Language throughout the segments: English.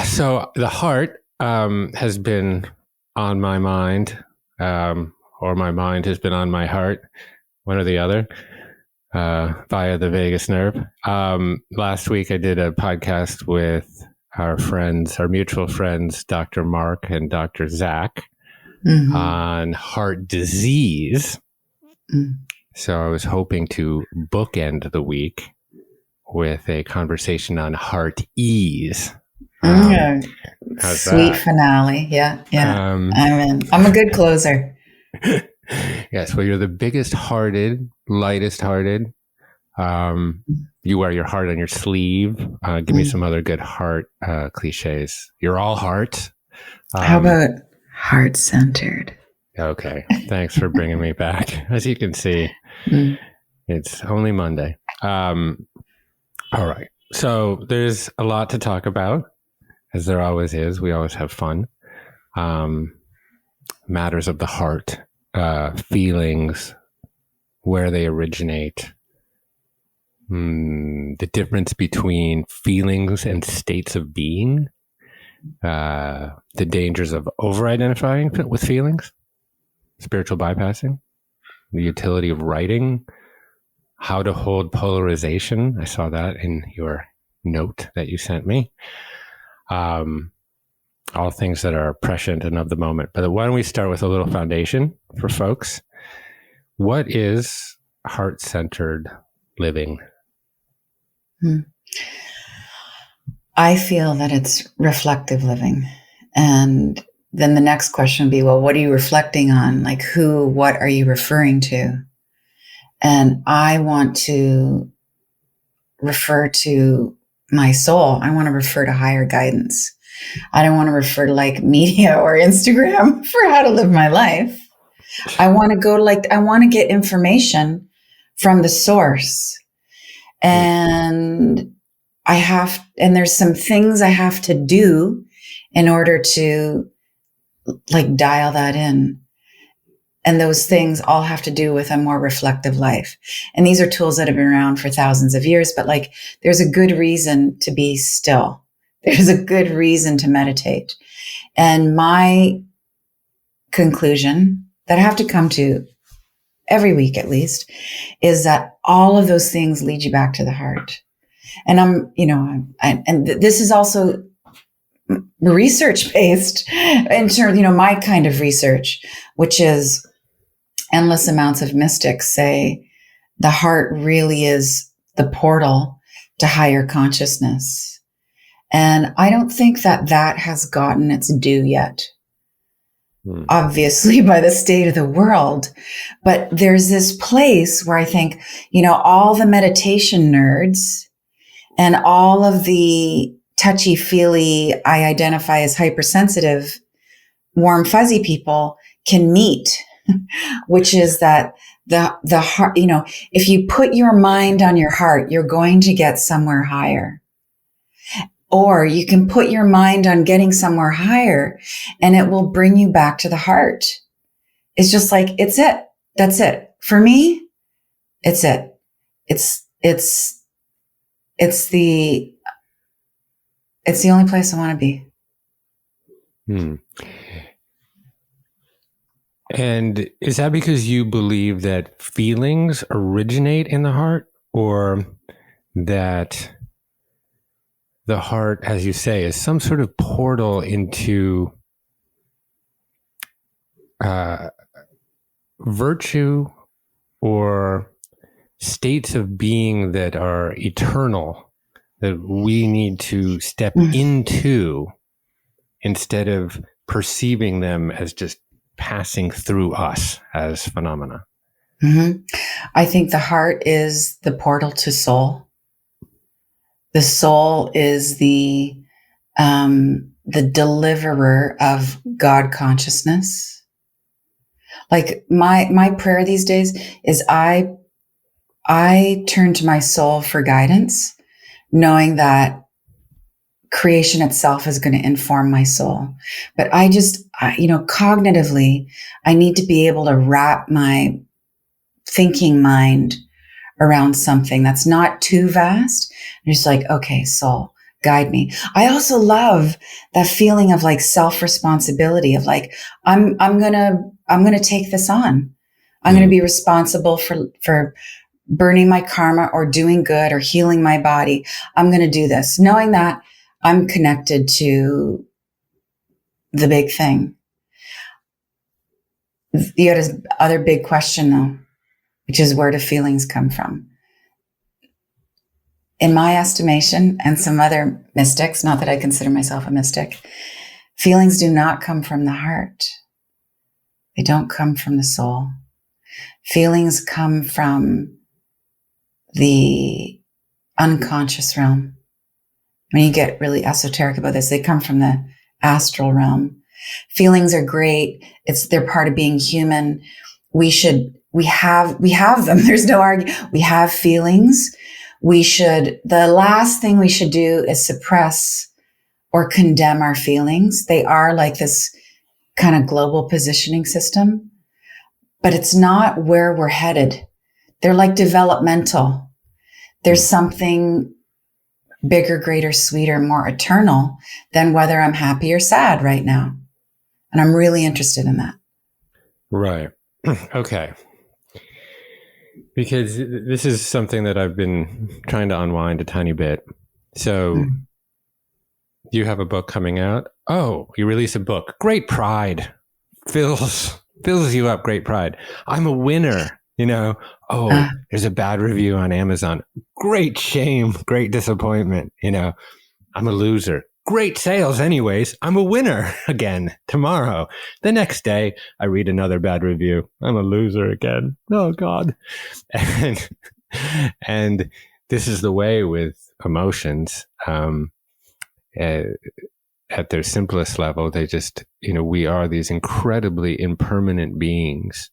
So the heart has been on my mind, or my mind has been on my heart, one or the other, via the vagus nerve. Last week I did a podcast with our mutual friends, Dr. Mark and Dr. Zach, on heart disease. So I was hoping to bookend the week with a conversation on heart ease. Sweet finale. Yeah. I'm in. I'm a good closer. Yes. Well, you're the biggest hearted, lightest hearted. You wear your heart on your sleeve. Give me some other good heart cliches. You're all heart. How about heart-centered? Okay. Thanks for bringing me back. As you can see, it's only Monday. All right. So there's a lot to talk about, as there always is. We always have fun. Matters of the heart, feelings, where they originate, the difference between feelings and states of being, the dangers of over-identifying with feelings, spiritual bypassing, the utility of writing, how to hold polarization. I saw that in your note that you sent me. All things that are prescient and of the moment. But why don't we start with a little foundation for folks? What is heart-centered living? I feel that it's reflective living. And then the next question would be, well, what are you reflecting on? Like who, what are you referring to? And I want to refer to my soul. I want to refer to higher guidance. I don't want to refer to like media or Instagram for how to live my life. I want to get information from the source. And there's some things I have to do in order to like dial that in. And those things all have to do with a more reflective life. And these are tools that have been around for thousands of years, but like there's a good reason to be still. There's a good reason to meditate. And my conclusion that I have to come to every week at least is that all of those things lead you back to the heart. And this is also research based in terms, my kind of research, which is endless amounts of mystics say the heart really is the portal to higher consciousness. And I don't think that has gotten its due yet, obviously by the state of the world. But there's this place where I think, all the meditation nerds and all of the touchy-feely, I identify as hypersensitive, warm, fuzzy people can meet, which is that the heart, if you put your mind on your heart, you're going to get somewhere higher. Or you can put your mind on getting somewhere higher and it will bring you back to the heart. It's just like, it's it. That's it. For me, it's it. It's the only place I want to be. And is that because you believe that feelings originate in the heart, or that the heart, as you say, is some sort of portal into virtue or states of being that are eternal, that we need to step into instead of perceiving them as just passing through us as phenomena? I think the heart is the portal to soul. The soul is the deliverer of God consciousness. Like my prayer these days is I turn to my soul for guidance, knowing that creation itself is going to inform my soul. But cognitively, I need to be able to wrap my thinking mind around something that's not too vast. I'm just like, okay, soul, guide me. I also love that feeling of like self-responsibility of like, I'm going to take this on. I'm going to be responsible for burning my karma or doing good or healing my body. I'm going to do this, knowing that I'm connected to the big thing. The other big question though, which is where do feelings come from? In my estimation, and some other mystics, not that I consider myself a mystic, feelings do not come from the heart. They don't come from the soul. Feelings come from the unconscious realm. When you get really esoteric about this, they come from the astral realm. Feelings are great. They're part of being human. We have them. There's no argument. We have feelings. The last thing we should do is suppress or condemn our feelings. They are like this kind of global positioning system, but it's not where we're headed. They're like developmental. There's something bigger, greater, sweeter, more eternal than whether I'm happy or sad right now. And I'm really interested in that. Right. Okay. Because this is something that I've been trying to unwind a tiny bit. So you have a book coming out. Oh, you release a book. Great pride. Fills you up. Great pride. I'm a winner. There's a bad review on Amazon. Great shame. Great disappointment. I'm a loser. Great sales anyways. I'm a winner again tomorrow. The next day, I read another bad review. I'm a loser again. Oh, God. And this is the way with emotions. At their simplest level, they just, we are these incredibly impermanent beings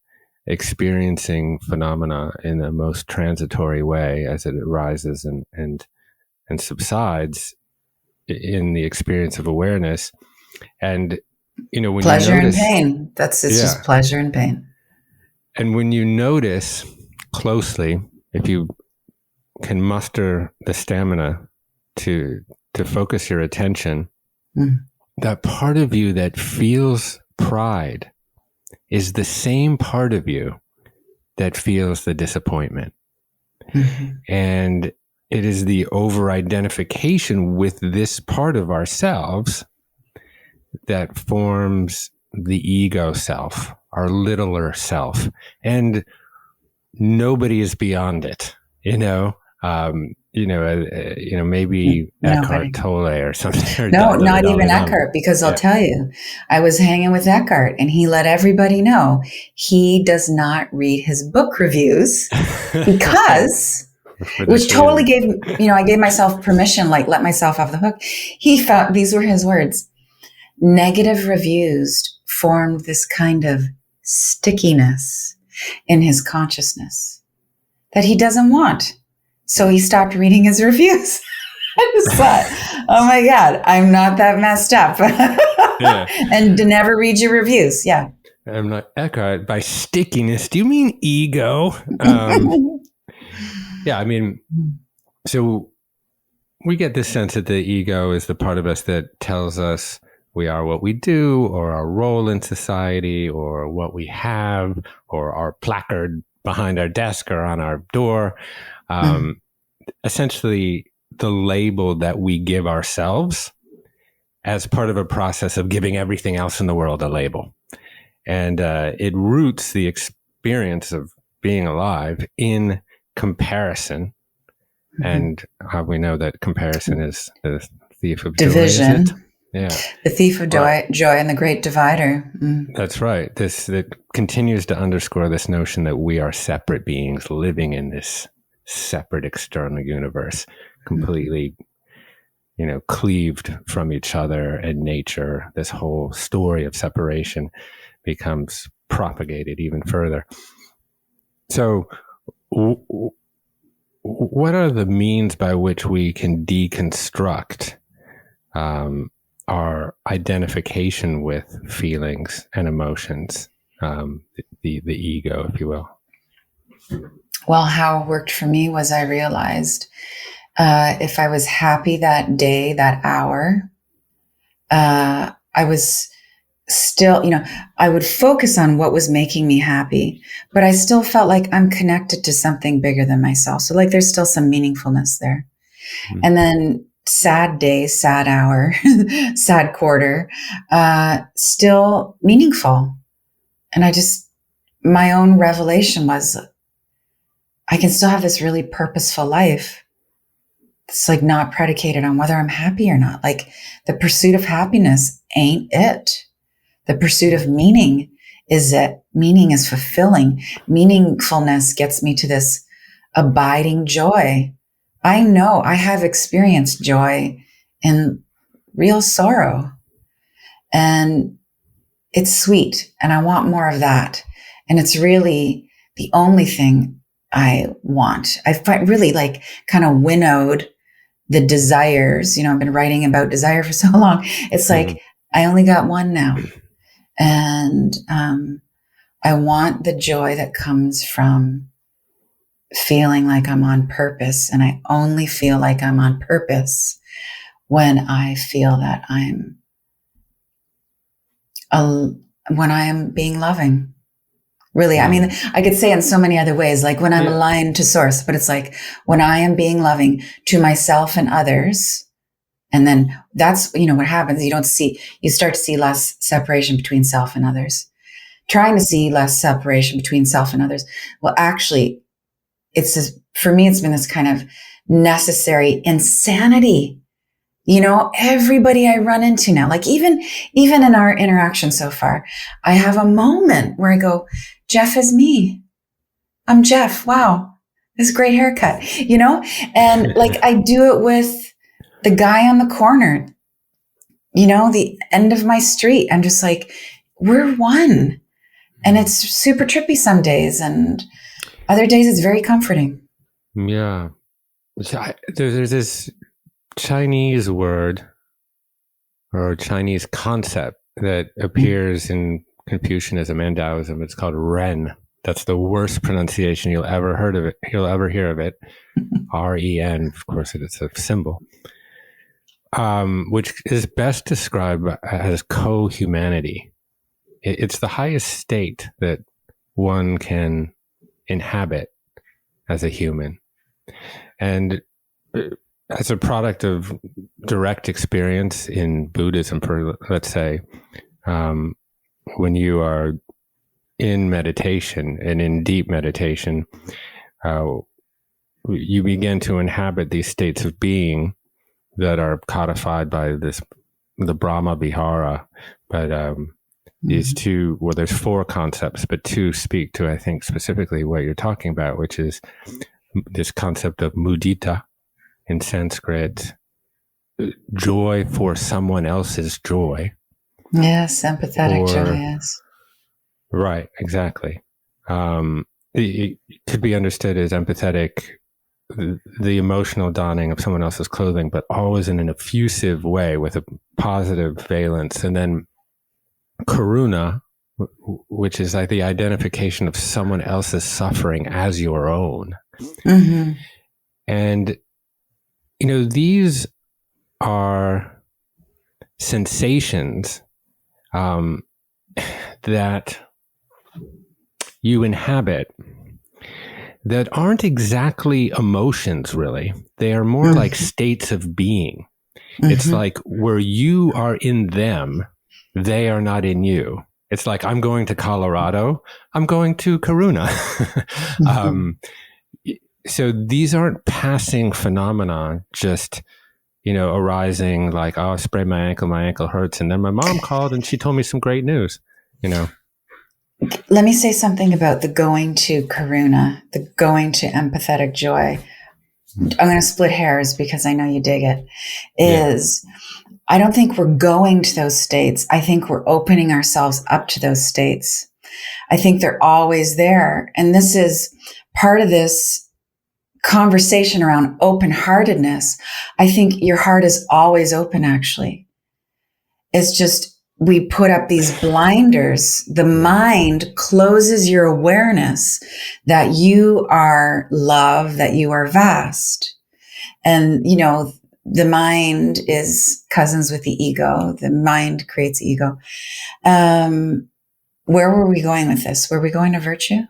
experiencing phenomena in the most transitory way as it arises and subsides in the experience of awareness. And, when pleasure you notice, and pain, it's just pleasure and pain. And when you notice closely, if you can muster the stamina to focus your attention, that part of you that feels pride is the same part of you that feels the disappointment. And it is the over-identification with this part of ourselves that forms the ego self, our littler self. And nobody is beyond it, maybe Eckhart Tolle or something. No, not even Eckhart, because I'll tell you, I was hanging with Eckhart and he let everybody know he does not read his book reviews because... which totally gave, I gave myself permission, like let myself off the hook. He felt, these were his words, negative reviews formed this kind of stickiness in his consciousness that he doesn't want. So he stopped reading his reviews. I just thought, oh my God, I'm not that messed up. And to never read your reviews. Yeah. I'm like, Eckhart, by stickiness, do you mean ego? Yeah, so we get this sense that the ego is the part of us that tells us we are what we do, or our role in society, or what we have, or our placard behind our desk or on our door. Essentially, the label that we give ourselves as part of a process of giving everything else in the world a label. And it roots the experience of being alive in comparison. And how we know that comparison is the thief of division. Joy, yeah, the thief of joy and the great divider. That's right. That continues to underscore this notion that we are separate beings living in this separate external universe, completely cleaved from each other and nature. This whole story of separation becomes propagated even further. So what are the means by which we can deconstruct our identification with feelings and emotions, the ego, if you will? Well, how it worked for me was I realized If I was happy that day, that hour, I was still, I would focus on what was making me happy, but I still felt like I'm connected to something bigger than myself. So like there's still some meaningfulness there. Mm-hmm. And then sad day, sad hour, sad quarter, still meaningful. And my own revelation was I can still have this really purposeful life. It's like not predicated on whether I'm happy or not. Like the pursuit of happiness ain't it. The pursuit of meaning is it. Meaning is fulfilling. Meaningfulness gets me to this abiding joy. I know I have experienced joy in real sorrow, and it's sweet, and I want more of that. And it's really the only thing I want. I've really like kind of winnowed the desires. I've been writing about desire for so long. It's like, I only got one now. And I want the joy that comes from feeling like I'm on purpose. And I only feel like I'm on purpose when I feel that when I am being loving. Really, I mean, I could say in so many other ways, like when I'm aligned to source, but it's like when I am being loving to myself and others. And then that's, what happens. You start to see less separation between self and others, trying to see less separation between self and others. Well, actually, for me, it's been this kind of necessary insanity. Everybody I run into now, like even in our interaction so far, I have a moment where I go, Jeff is me. I'm Jeff. Wow. This great haircut, and like I do it with the guy on the corner, the end of my street. I'm just like, we're one. And it's super trippy some days, and other days it's very comforting. Yeah. There's this Chinese word or Chinese concept that appears in Confucianism and Taoism. It's called Ren. That's the worst pronunciation you'll ever hear of it. R-E-N. Of course, it's a symbol. Which is best described as co-humanity. It's the highest state that one can inhabit as a human. And as a product of direct experience in Buddhism, let's say, when you are in meditation and in deep meditation, you begin to inhabit these states of being that are codified by the Brahma Vihara. But these two, well, there's four concepts, but two speak to, I think, specifically what you're talking about, which is this concept of mudita in Sanskrit, joy for someone else's joy. Yes, empathetic joy, yes. Right, exactly. It could be understood as empathetic, the emotional donning of someone else's clothing, but always in an effusive way with a positive valence. And then karuna, which is like the identification of someone else's suffering as your own. Mm-hmm. And, these are sensations that you inhabit that aren't exactly emotions, really. They are more like states of being. Mm-hmm. It's like where you are in them, they are not in you. It's like, I'm going to Colorado, I'm going to Karuna. So these aren't passing phenomena, just, arising like, oh, I sprained my ankle hurts. And then my mom called and she told me some great news, Let me say something about the going to karuna, the going to empathetic joy. I'm going to split hairs because I know you dig it. I don't think we're going to those states. I think we're opening ourselves up to those states. I think they're always there. And this is part of this conversation around open-heartedness. I think your heart is always open, actually. It's just, we put up these blinders. The mind closes your awareness that you are love, that you are vast. And, the mind is cousins with the ego. The mind creates ego. Where were we going with this? Were we going to virtue?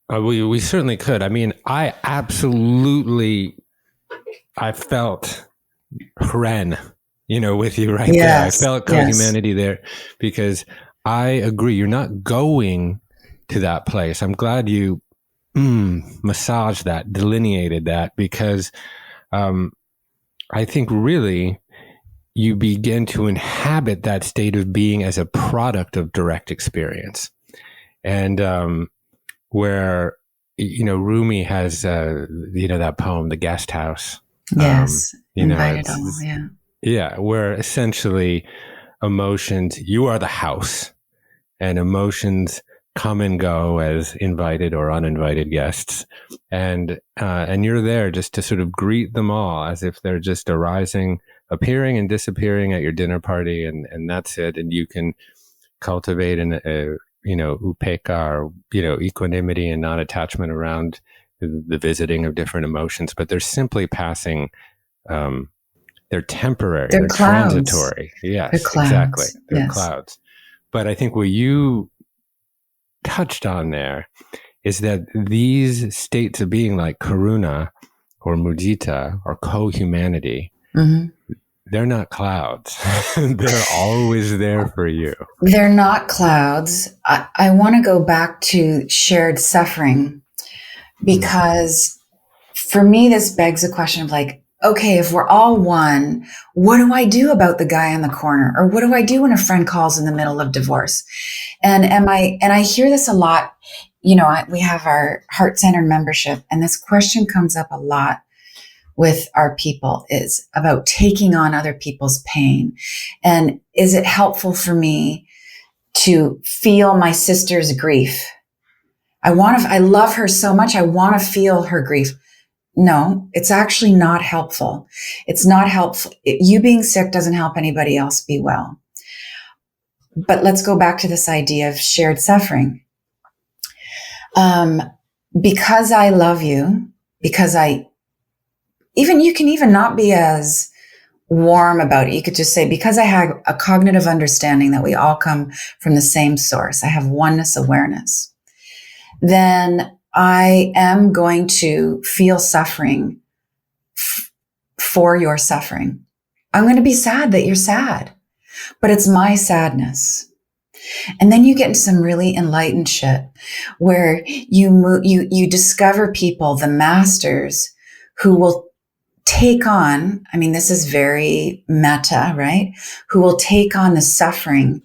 We certainly could. I mean, I felt Ren, with you right there. I felt co-humanity there, because I agree. You're not going to that place. I'm glad you massaged that, delineated that, because I think really you begin to inhabit that state of being as a product of direct experience. And where, Rumi has, that poem, The Guest House. Yes. Invited all, yeah. Yeah, where essentially emotions, you are the house, and emotions come and go as invited or uninvited guests. And you're there just to sort of greet them all as if they're just arising, appearing and disappearing at your dinner party. And that's it. And you can cultivate upekkha, or, equanimity and non-attachment around the visiting of different emotions, but they're simply passing, they're temporary, they're transitory. Yes, exactly. They're clouds. But I think what you touched on there is that these states of being, like karuna or mudita or co-humanity, they're not clouds. They're always there for you. They're not clouds. I want to go back to shared suffering, because for me, this begs the question of like, okay, if we're all one, what do I do about the guy in the corner? Or what do I do when a friend calls in the middle of divorce? And I hear this a lot. We have our HeartCentered membership, and this question comes up a lot with our people, is about taking on other people's pain. And is it helpful for me to feel my sister's grief? I love her so much. I want to feel her grief. No, it's actually not helpful. It's not helpful. You being sick doesn't help anybody else be well. But let's go back to this idea of shared suffering. Because I love you, because you can even not be as warm about it. You could just say, because I have a cognitive understanding that we all come from the same source, I have oneness awareness, then I am going to feel suffering for your suffering. I'm going to be sad that you're sad, but it's my sadness. And then you get into some really enlightened shit where you discover people, the masters, who will take on, this is very meta, right? Who will take on the suffering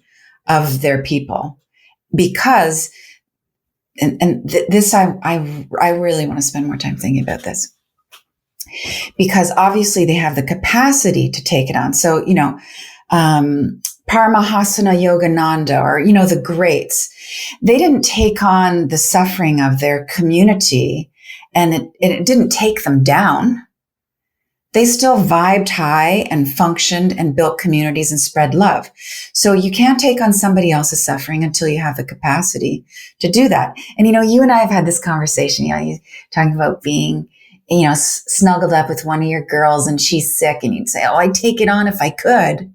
of their people, because, this, I really want to spend more time thinking about this, because obviously they have the capacity to take it on. So, Paramahansa Yogananda, or, the greats, they didn't take on the suffering of their community, and it didn't take them down. They still vibed high and functioned and built communities and spread love. So you can't take on somebody else's suffering until you have the capacity to do that. And, you and I have had this conversation, you talking about being, snuggled up with one of your girls and she's sick, and you'd say, oh, I'd take it on if I could.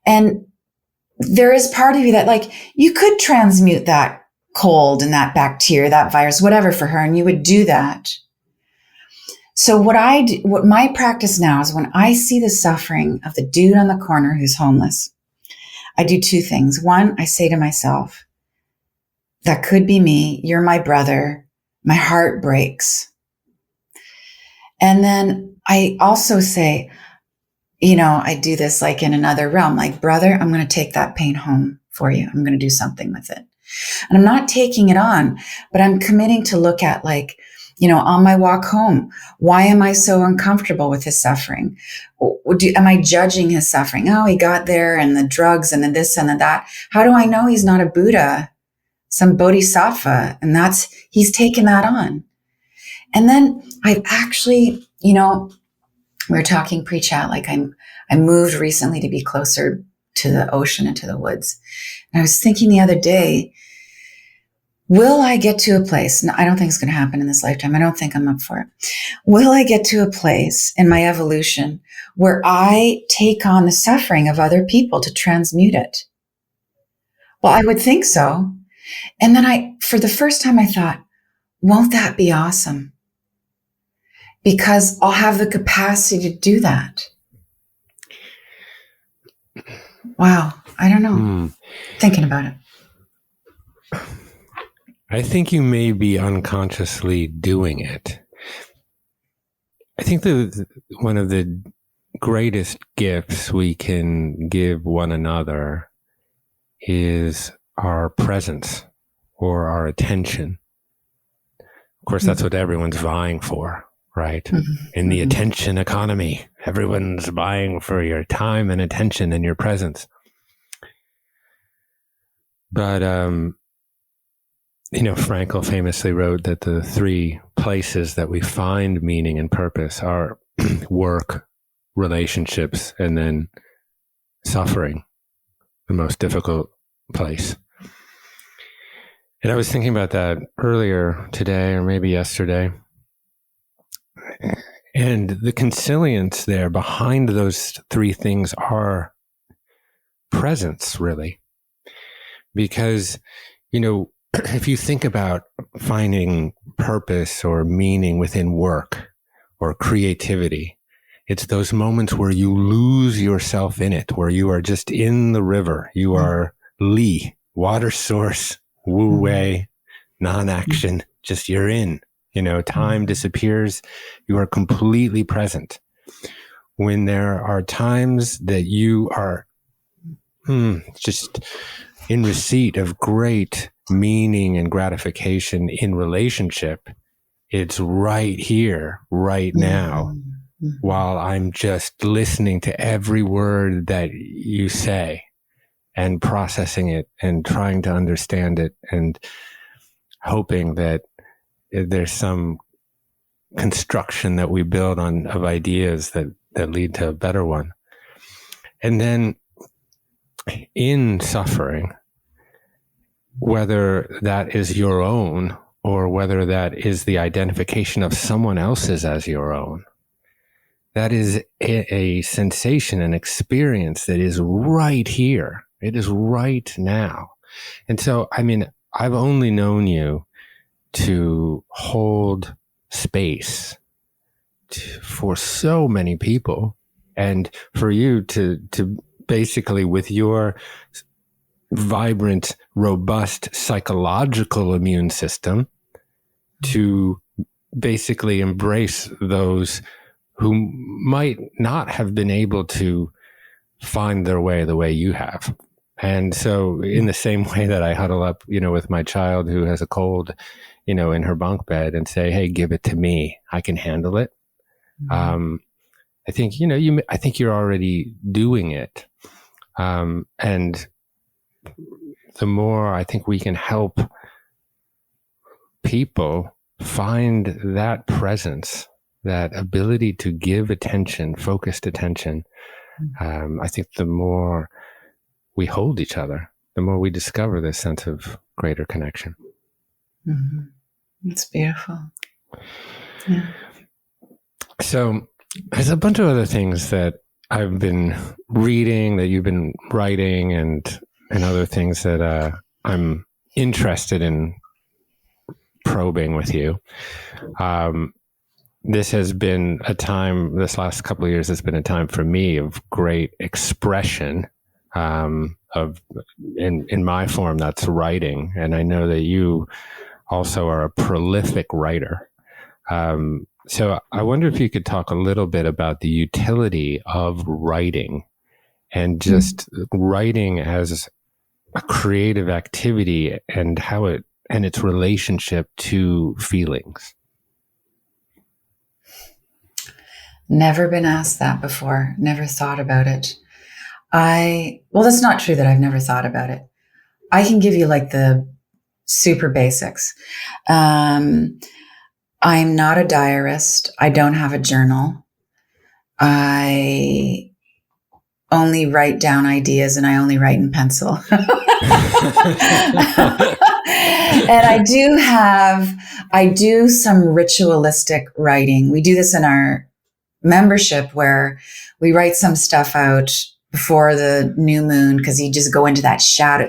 And there is part of you that, like, you could transmute that cold and that bacteria, that virus, whatever, for her, and you would do that. So what my practice now is, when I see the suffering of the dude on the corner who's homeless, I do two things. One, I say to myself, that could be me. You're my brother. My heart breaks. And then I also say, I do this like in another realm, like, brother, I'm going to take that pain home for you. I'm going to do something with it. And I'm not taking it on, but I'm committing to look at, like, on my walk home, why am I so uncomfortable with his suffering? Am I judging his suffering? Oh, he got there, and the drugs and the this and the that. How do I know he's not a Buddha, some bodhisattva? And he's taken that on. And then I've actually, we were talking pre-chat, like I moved recently to be closer to the ocean and to the woods. And I was thinking the other day, will I get to a place? No, I don't think it's going to happen in this lifetime. I don't think I'm up for it. Will I get to a place in my evolution where I take on the suffering of other people to transmute it? Well, I would think so. And then for the first time, I thought, won't that be awesome? Because I'll have the capacity to do that. Wow. I don't know. Thinking about it. I think you may be unconsciously doing it. I think one of the greatest gifts we can give one another is our presence or our attention. Of course, that's what everyone's vying for, right? In the attention economy, everyone's vying for your time and attention and your presence. But, Frankl famously wrote that the three places that we find meaning and purpose are work, relationships, and then suffering, the most difficult place. And I was thinking about that earlier today, or maybe yesterday. And the consilience there behind those three things are presence, really. Because, if you think about finding purpose or meaning within work or creativity, it's those moments where you lose yourself in it, where you are just in the river. You are Li, water source, wu wei, non-action, just you're in. Time disappears. You are completely present. When there are times that you are just in receipt of great meaning and gratification in relationship, it's right here, right now, while I'm just listening to every word that you say and processing it and trying to understand it and hoping that there's some construction that we build of ideas that lead to a better one. And then in suffering, whether that is your own or whether that is the identification of someone else's as your own, that is a sensation, an experience that is right here. It is right now. And so, I've only known you to hold space for so many people, and for you to basically, with your vibrant, robust psychological immune system, to basically embrace those who might not have been able to find their way the way you have. And so in the same way that I huddle up, with my child who has a cold, in her bunk bed and say, hey, give it to me, I can handle it. I think, I think you're already doing it. And the more I think we can help people find that presence, that ability to give attention, focused attention, I think the more we hold each other, the more we discover this sense of greater connection. It's beautiful. Yeah. So there's a bunch of other things that I've been reading, that you've been writing, and other things that I'm interested in probing with you. This has been a time, this last couple of years has been a time for me of great expression, in my form, that's writing. And I know that you also are a prolific writer. So I wonder if you could talk a little bit about the utility of writing and just writing as a creative activity and how and its relationship to feelings. Never been asked that before. Never thought about it. Well, that's not true that I've never thought about it. I can give you like the super basics. I'm not a diarist. I don't have a journal. I only write down ideas and I only write in pencil. I do some ritualistic writing. We do this in our membership where we write some stuff out before the new moon, because you just go into that shadow,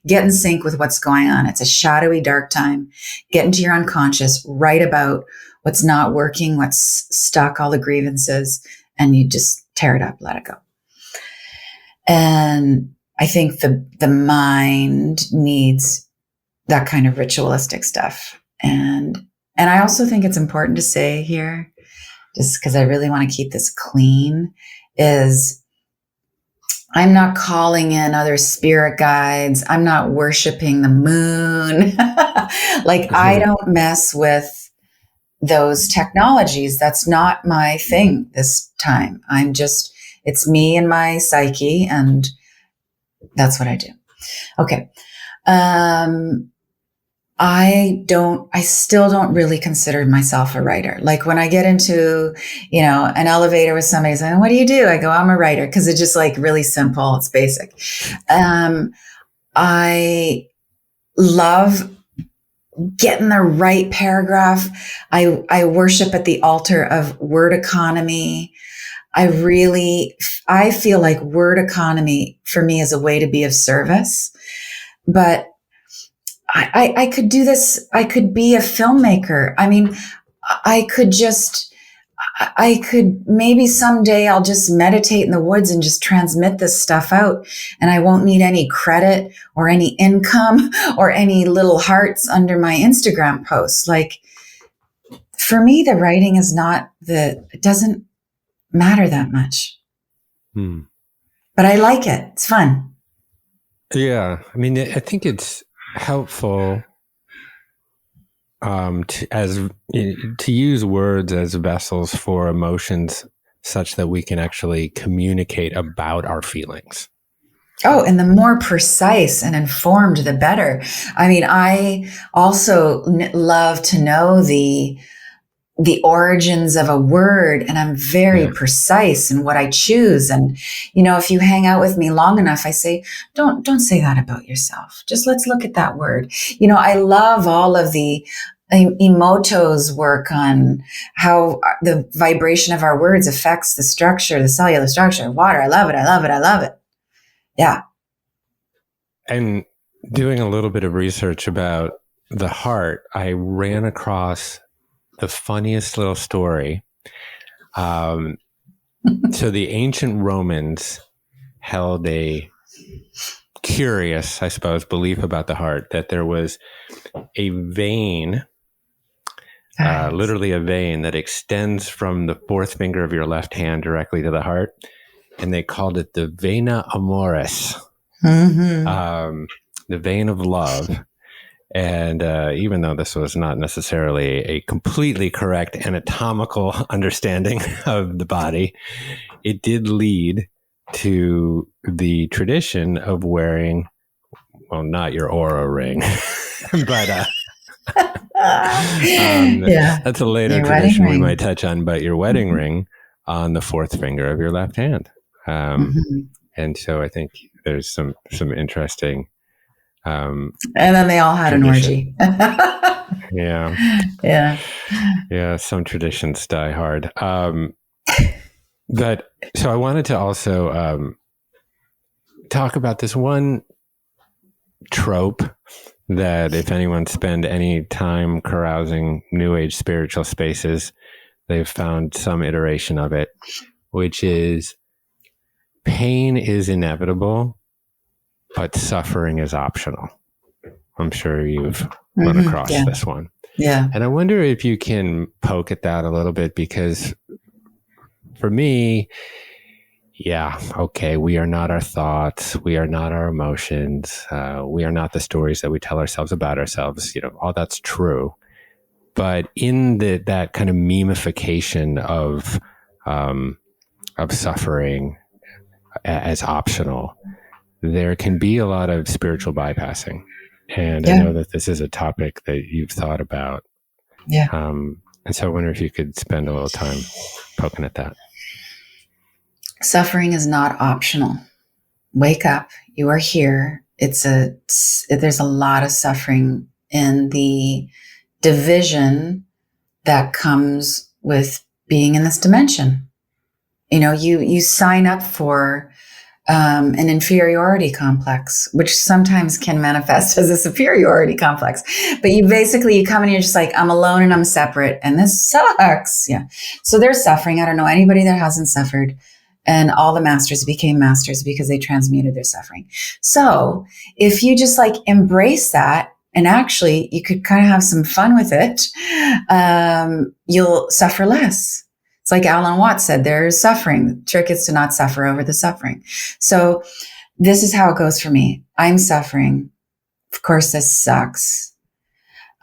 get in sync with what's going on. It's a shadowy, dark time. Get into your unconscious, write about what's not working, what's stuck, all the grievances, and you just tear it up, let it go. And I think the mind needs that kind of ritualistic stuff. And I also think it's important to say here, just because I really want to keep this clean, is I'm not calling in other spirit guides. I'm not worshiping the moon. I don't mess with those technologies. That's not my thing this time. It's me and my psyche, and that's what I do. Okay. I still don't really consider myself a writer. Like when I get into, an elevator with somebody saying, what do you do? I go, I'm a writer, because it's just really simple. It's basic. I love getting the right paragraph. I worship at the altar of word economy. I feel like word economy for me is a way to be of service, but I could do this. I could be a filmmaker. I mean, I could maybe someday I'll just meditate in the woods and just transmit this stuff out, and I won't need any credit or any income or any little hearts under my Instagram posts. For me, the writing is it doesn't matter that much. But I like it. It's fun. Yeah. I mean, I think it's helpful to use words as vessels for emotions, such that we can actually communicate about our feelings. Oh, and the more precise and informed, the better. I mean, I also love to know the origins of a word, and I'm very precise in what I choose. And, if you hang out with me long enough, I say, don't say that about yourself. Just let's look at that word. I love all of the Emoto's work on how the vibration of our words affects the structure, the cellular structure of water. I love it. I love it. I love it. Yeah. And doing a little bit of research about the heart, I ran across the funniest little story. So the ancient Romans held a curious, I suppose, belief about the heart, that there was a vein, literally a vein that extends from the fourth finger of your left hand directly to the heart. And they called it the vena amoris, the vein of love. And even though this was not necessarily a completely correct anatomical understanding of the body, it did lead to the tradition of wearing, well, not your aura ring, but that's a later tradition we might touch on, but your wedding ring on the fourth finger of your left hand. And so I think there's some interesting... and then they all had tradition. An orgy. Yeah. Some traditions die hard. But so I wanted to also talk about this one trope that if anyone spend any time carousing New Age spiritual spaces, they've found some iteration of it, which is pain is inevitable, but suffering is optional. I'm sure you've run across this one. Yeah. And I wonder if you can poke at that a little bit, because for me, we are not our thoughts. We are not our emotions. We are not the stories that we tell ourselves about ourselves. All that's true. But in that kind of memification of suffering as optional, there can be a lot of spiritual bypassing. And I know that this is a topic that you've thought about. Yeah. And so I wonder if you could spend a little time poking at that. Suffering is not optional. Wake up. You are here. there's a lot of suffering in the division that comes with being in this dimension. You sign up for an inferiority complex, which sometimes can manifest as a superiority complex. But you come in and you're just like, I'm alone and I'm separate and this sucks. Yeah. So they're suffering. I don't know anybody that hasn't suffered. And all the masters became masters because they transmuted their suffering. So if you just like embrace that, and actually you could kind of have some fun with it, you'll suffer less. It's like Alan Watts said, there's suffering. The trick is to not suffer over the suffering. So this is how it goes for me. I'm suffering. Of course, this sucks.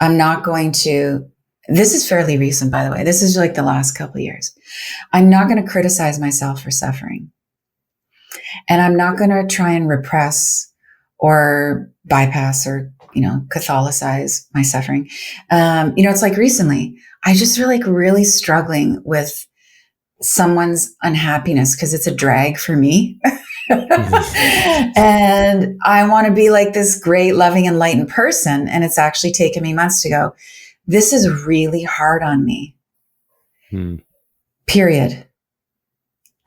I'm not going to, this is fairly recent, by the way. This is like the last couple of years. I'm not going to criticize myself for suffering. And I'm not going to try and repress or bypass or, catholicize my suffering. It's like recently, I just feel like really struggling with someone's unhappiness because it's a drag for me. And I want to be like this great, loving, enlightened person. And it's actually taken me months to go, this is really hard on me. Period.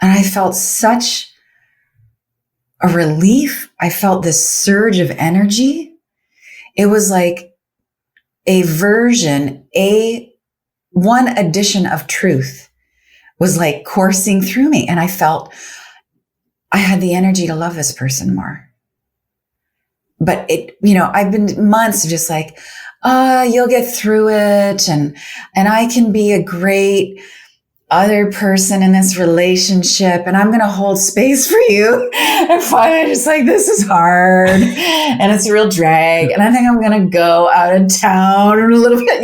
And I felt such a relief. I felt this surge of energy. It was like one addition of truth was like coursing through me. And I felt I had the energy to love this person more. But I've been months just like, you'll get through it. And I can be a great other person in this relationship and I'm going to hold space for you. And finally I'm just like, this is hard and it's a real drag. And I think I'm going to go out of town a little bit,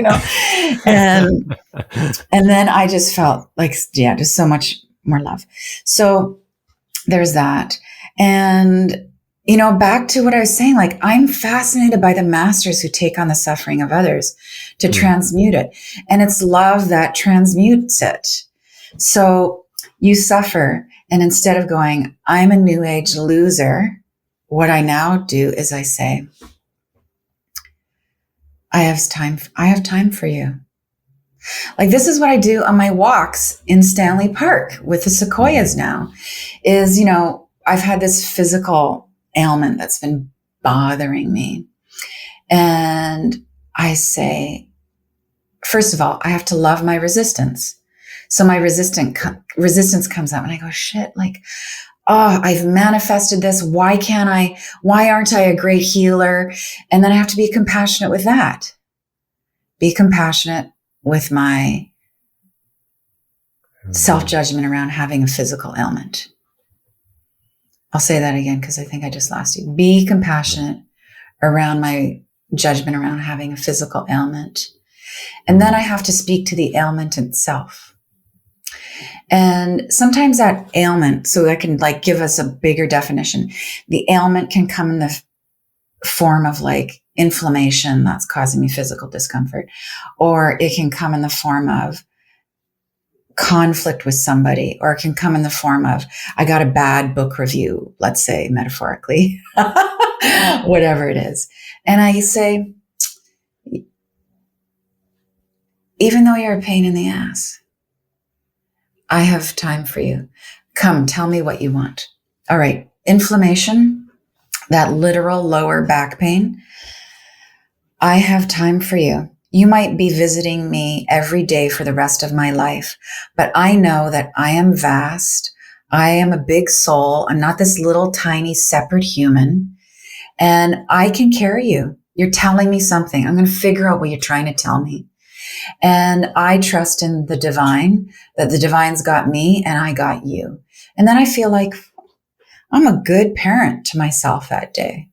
and then I just felt like, just so much more love. So there's that. And, back to what I was saying, like, I'm fascinated by the masters who take on the suffering of others to transmute it. And it's love that transmutes it. So you suffer. And instead of going, I'm a new age loser, what I now do is I say, I have time for you. Like, this is what I do on my walks in Stanley Park with the sequoias now is, I've had this physical ailment that's been bothering me. And I say, first of all, I have to love my resistance. So my resistance comes up and I go, shit, like, I've manifested this. Why aren't I a great healer? And then I have to be compassionate with that. Be compassionate with my self-judgment around having a physical ailment. I'll say that again because I think I just lost you. Be compassionate around my judgment around having a physical ailment. And then I have to speak to the ailment itself. And sometimes that ailment, so I can like give us a bigger definition, the ailment can come in the form of like inflammation that's causing me physical discomfort, or it can come in the form of conflict with somebody, or it can come in the form of, I got a bad book review, let's say metaphorically, whatever it is. And I say, even though you're a pain in the ass, I have time for you. Come, tell me what you want. All right. Inflammation, that literal lower back pain. I have time for you. You might be visiting me every day for the rest of my life, but I know that I am vast. I am a big soul. I'm not this little tiny separate human, and I can carry you. You're telling me something. I'm going to figure out what you're trying to tell me. And I trust in the divine, that the divine's got me and I got you. And then I feel like I'm a good parent to myself that day.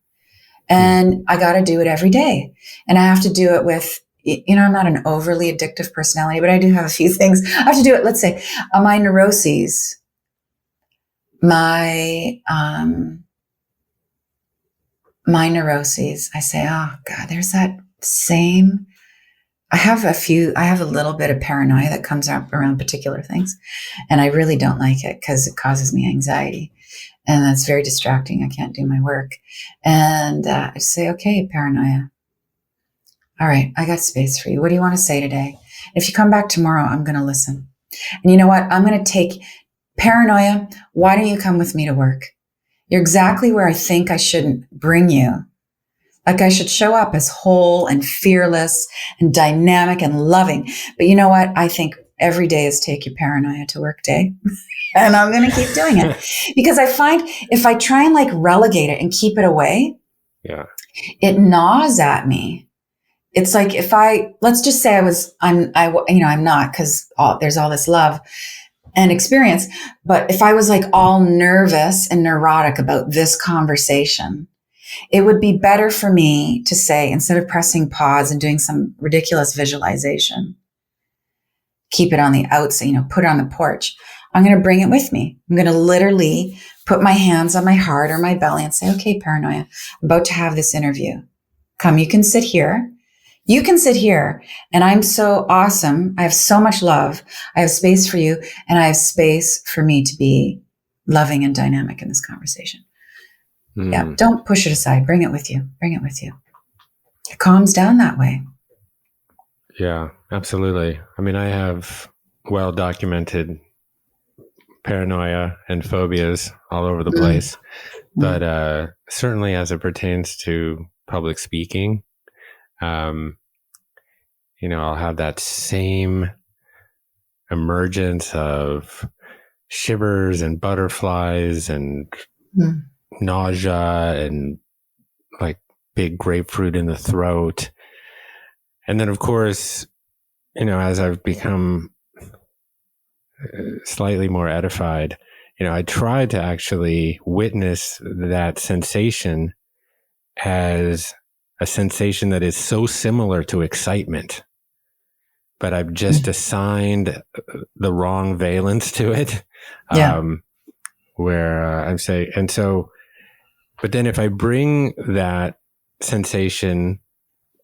And I got to do it every day. And I have to do it with, I'm not an overly addictive personality, but I do have a few things. I have to do it. Let's say my neuroses, my neuroses. I say, oh God, there's that same. I have a little bit of paranoia that comes up around particular things. And I really don't like it because it causes me anxiety. And that's very distracting. I can't do my work. And I say, okay, paranoia. All right, I got space for you. What do you want to say today? If you come back tomorrow, I'm going to listen. And you know what? I'm going to take paranoia. Why don't you come with me to work? You're exactly where I think I shouldn't bring you. Like I should show up as whole and fearless and dynamic and loving. But you know what? I think every day is take your paranoia to work day. And I'm going to keep doing it because I find if I try and like relegate it and keep it away, it gnaws at me. It's like if let's just say I'm not, because there's all this love and experience. But if I was like all nervous and neurotic about this conversation, it would be better for me to say, instead of pressing pause and doing some ridiculous visualization, keep it on the outside, put it on the porch. I'm going to bring it with me. I'm going to literally put my hands on my heart or my belly and say, okay, paranoia, I'm about to have this interview. Come, you can sit here. You can sit here, and I'm so awesome. I have so much love. I have space for you, and I have space for me to be loving and dynamic in this conversation. Yeah, don't push it aside. Bring it with you. Bring it with you. It calms down that way. Yeah, absolutely. I mean, I have well-documented paranoia and phobias all over the place, but certainly as it pertains to public speaking, I'll have that same emergence of shivers and butterflies and nausea and like big grapefruit in the throat. And then, of course, as I've become slightly more edified, I try to actually witness that sensation as a sensation that is so similar to excitement, but I've just assigned the wrong valence to it. Where I'm saying, and so, but then if I bring that sensation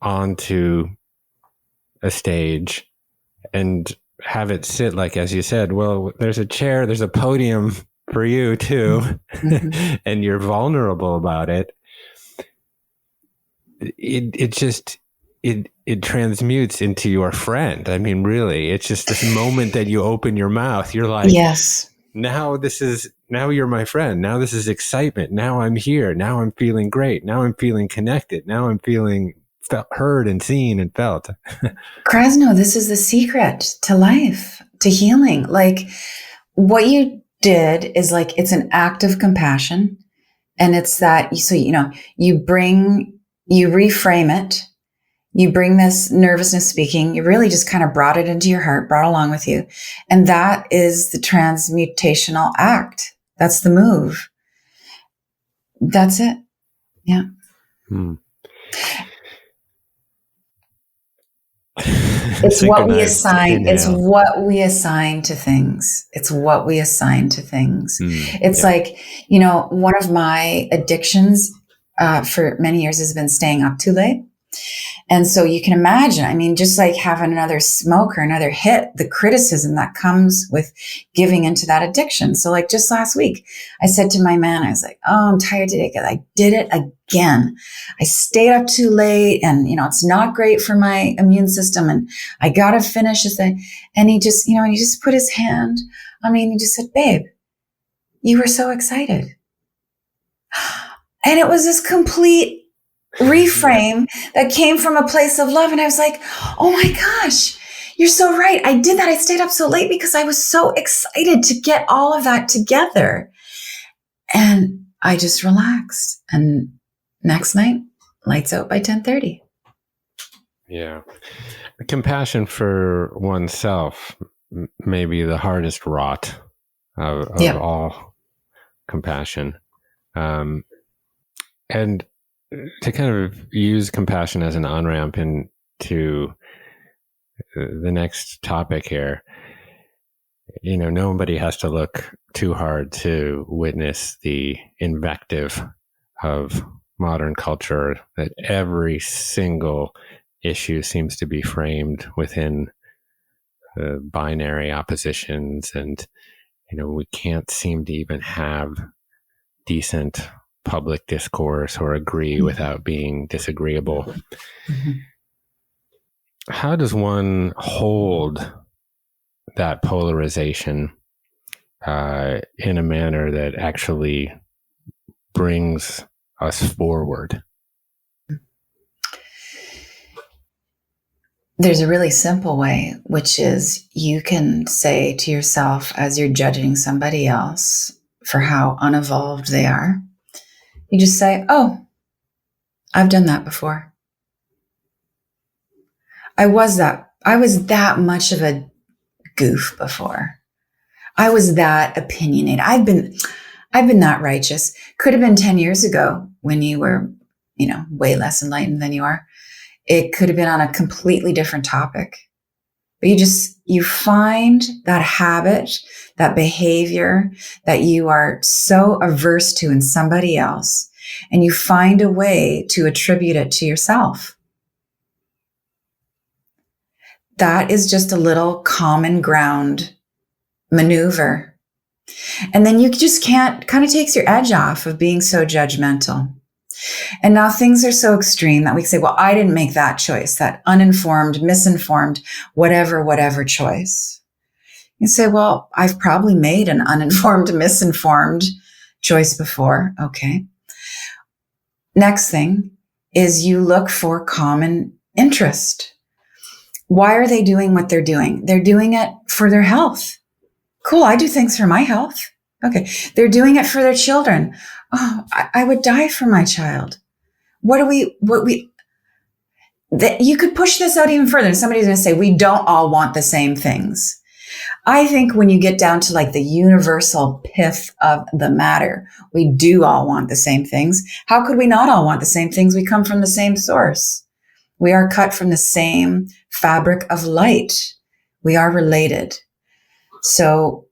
onto a stage and have it sit like, as you said, well, there's a chair, there's a podium for you too, and you're vulnerable about it. It transmutes into your friend. I mean, really, it's just this moment that you open your mouth. You're like, yes, now you're my friend. Now this is excitement. Now I'm here. Now I'm feeling great. Now I'm feeling connected. Now I'm feeling heard and seen and felt. Krasno, this is the secret to life, to healing. Like what you did is like, it's an act of compassion. And it's that, so, you reframe it. You bring this nervousness speaking, you really just kind of brought it into your heart, brought along with you. And that is the transmutational act. That's the move. That's it. Yeah. It's what we assign. It's what we assign to things. It's what we assign to things. It's like, one of my addictions for many years has been staying up too late. And so you can imagine, I mean, just like having another smoke or another hit, the criticism that comes with giving into that addiction. So like just last week, I said to my man, I was like, oh, I'm tired today because I did it again. I stayed up too late and, it's not great for my immune system and I got to finish this thing. And he just, and he just put his hand on me and he just said, babe, you were so excited. And it was this complete reframe that came from a place of love. And I was like, oh my gosh, you're so right. I did that. I stayed up so late because I was so excited to get all of that together. And I just relaxed. And next night, lights out by 10:30. Yeah. Compassion for oneself may be the hardest rot of all compassion. And to kind of use compassion as an on-ramp into the next topic here, nobody has to look too hard to witness the invective of modern culture, that every single issue seems to be framed within binary oppositions. And, we can't seem to even have decent public discourse or agree without being disagreeable. Mm-hmm. How does one hold that polarization in a manner that actually brings us forward? There's a really simple way, which is you can say to yourself as you're judging somebody else for how unevolved they are, you just say, oh, I've done that before. I was that much of a goof before. I was that opinionated. I've been that righteous. Could have been 10 years ago when you were, way less enlightened than you are. It could have been on a completely different topic. But you find that habit, that behavior that you are so averse to in somebody else, and you find a way to attribute it to yourself. That is just a little common ground maneuver. And then you just kind of takes your edge off of being so judgmental. And now things are so extreme that we say, well, I didn't make that choice, that uninformed, misinformed, whatever choice. You say, well, I've probably made an uninformed, misinformed choice before. Okay. Next thing is you look for common interest. Why are they doing what they're doing? They're doing it for their health. Cool. I do things for my health. Okay. They're doing it for their children. Oh, I would die for my child. You could push this out even further. And somebody's going to say, we don't all want the same things. I think when you get down to like the universal pith of the matter, we do all want the same things. How could we not all want the same things? We come from the same source. We are cut from the same fabric of light. We are related. So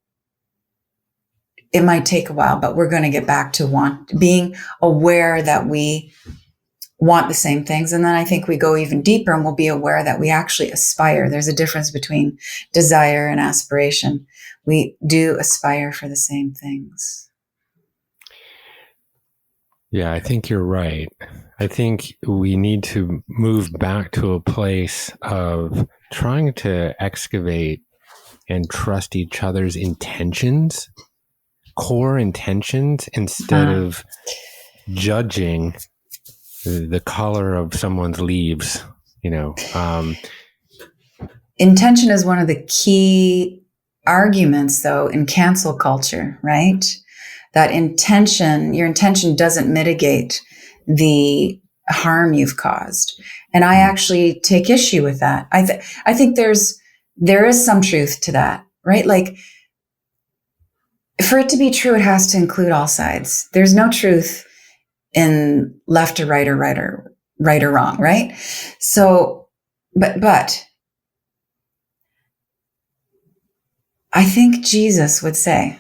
it might take a while, but we're going to get back to being aware that we want the same things. And then I think we go even deeper and we'll be aware that we actually aspire. There's a difference between desire and aspiration. We do aspire for the same things. Yeah, I think you're right. I think we need to move back to a place of trying to excavate and trust each other's intentions, core intentions, instead of judging the color of someone's leaves, Intention is one of the key arguments, though, in cancel culture, right? That your intention doesn't mitigate the harm you've caused. And I actually take issue with that. I think there is some truth to that, right? Like, for it to be true, it has to include all sides. There's no truth in left or right or wrong, right? So, but I think Jesus would say,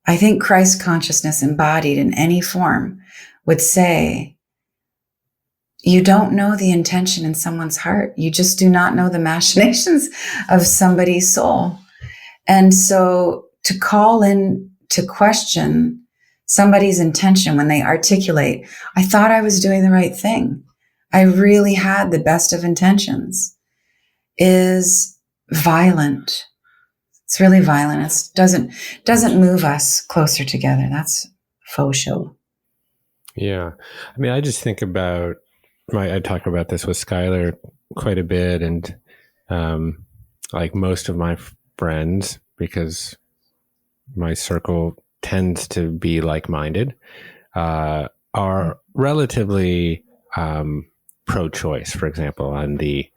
I think Christ consciousness embodied in any form would say, you don't know the intention in someone's heart. You just do not know the machinations of somebody's soul. And so to call in to question somebody's intention when they articulate, I thought I was doing the right thing, I really had the best of intentions, is violent. It's really violent. It doesn't move us closer together. That's faux show. Yeah. I mean, I just think about, I talk about this with Skylar quite a bit, and like most of my friends, because my circle tends to be like-minded, are relatively pro-choice, for example, on the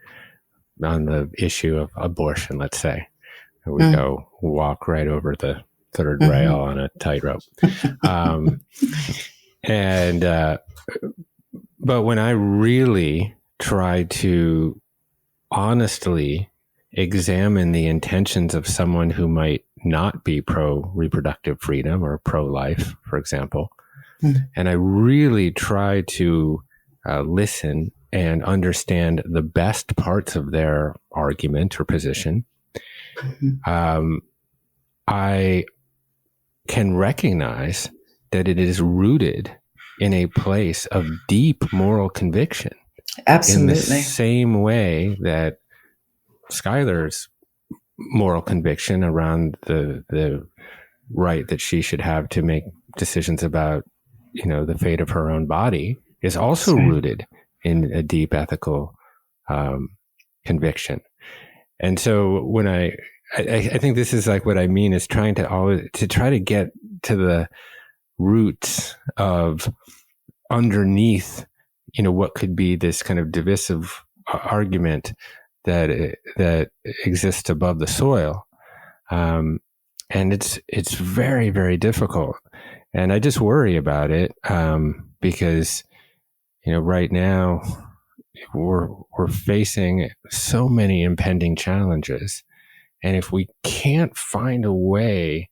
issue of abortion, let's say. We go walk right over the third rail on a tightrope. But when I really try to honestly examine the intentions of someone who might not be pro-reproductive freedom or pro-life, for example, and I really try to listen and understand the best parts of their argument or position, I can recognize that it is rooted in a place of deep moral conviction. Absolutely. In the same way that Skylar's moral conviction around the right that she should have to make decisions about, the fate of her own body is also rooted in a deep ethical conviction. And so when I think this is like what I mean is trying to get to the roots of underneath, what could be this kind of divisive argument that exists above the soil. And it's very, very difficult. And I just worry about it, because, right now we're facing so many impending challenges. And if we can't find a way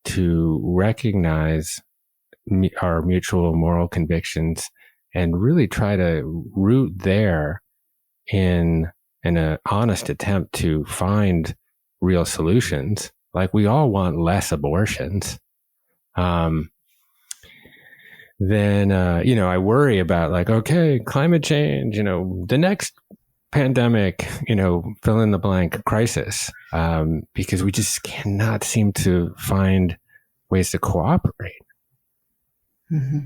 to recognize our mutual moral convictions and really try to root there in an honest attempt to find real solutions, like we all want less abortions, then, I worry about like, okay, climate change, the next pandemic, fill in the blank crisis, because we just cannot seem to find ways to cooperate. Mm-hmm.